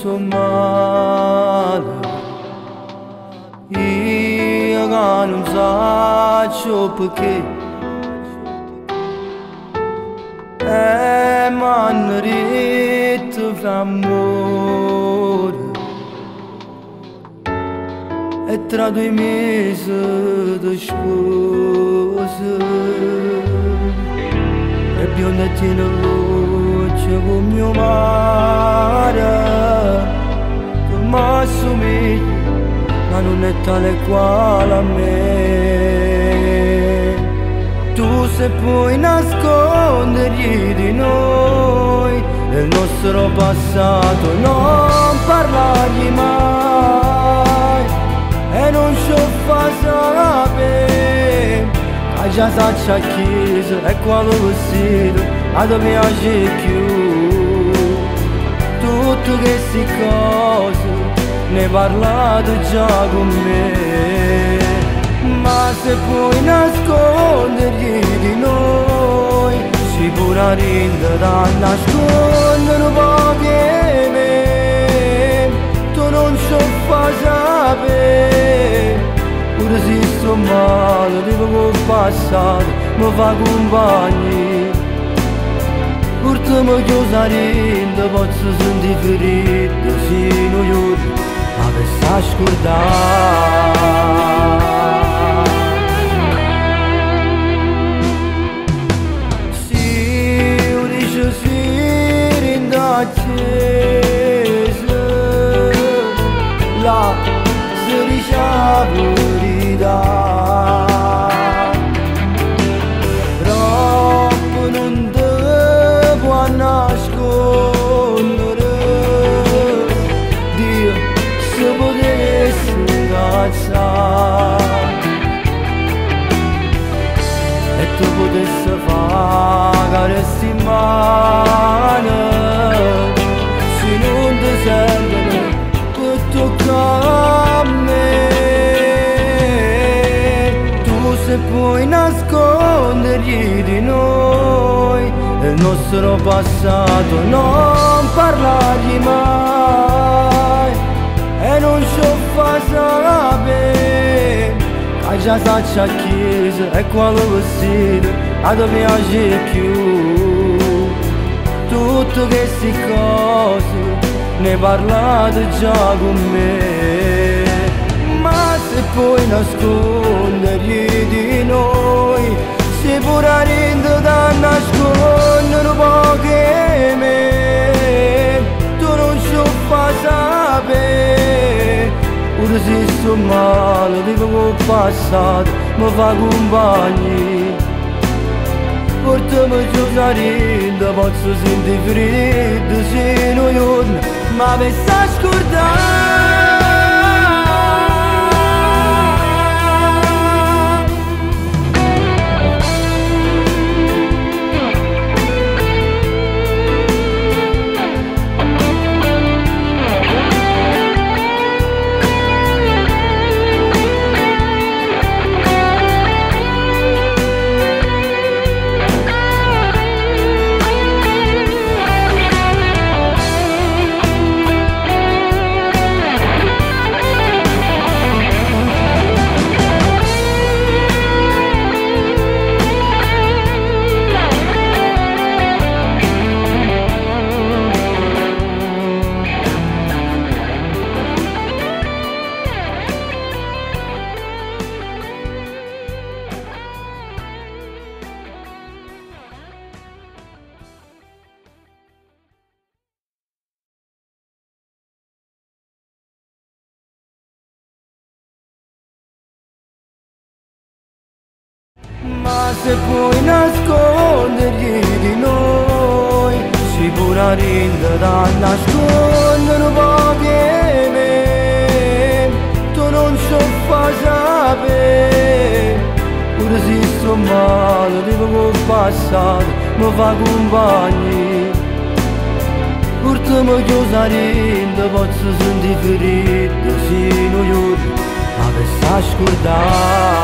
sto male, io che non so perché, m'hanno detto f'amore, e tra 2 mesi ti sposi, e biondetti in luce con mio mare, che mi assomiglia, ma non è tale quale a me. Tu se puoi nascondergli di noi, del nostro passato non parlargli mai, e non ci fa sapere, a già saccia a chiesa e quale vestito a te piace più. Tutte queste cose ne parlate già con me, ma se puoi nascondergli di noi, sicuramente da nascondere un po' che me. Tu non ci fai sapere, pure se sto male, vivo col passato, mi fa compagni. Urtimi chiusa rinde, posso sentire ferito, sino io, ma per sta scordare. La si dice la verità, troppo non ti può nascondere, Dio se potesse incazzare e tu potessi fare sti mani, se non ti servono per toccare a me. Tu se puoi nascondergli di noi, del nostro passato non parlargli mai, e non ci fa sapere, a già saccia a chiesa e quale vestito a te piace più. Tutte queste cose ne parlate già con me, ma se puoi nascondergli di noi, sicuramente da nascondere un po' che me. Tu non ci fai sapere, pure se sto male, vivo col passato, mi fa compagni. Portami giù la rinde, posso sentire freddo se non giorno, ma per sta scordare. Ma se puoi nascondergli di noi, sicuramente da nascondere un po' che me. Tu non ci fai sapere, pure se sto male, vivo col passato, mi fa compagni. Urtimi chiusa rinde, posso sentire ferito, sino io, ma per sta scordare.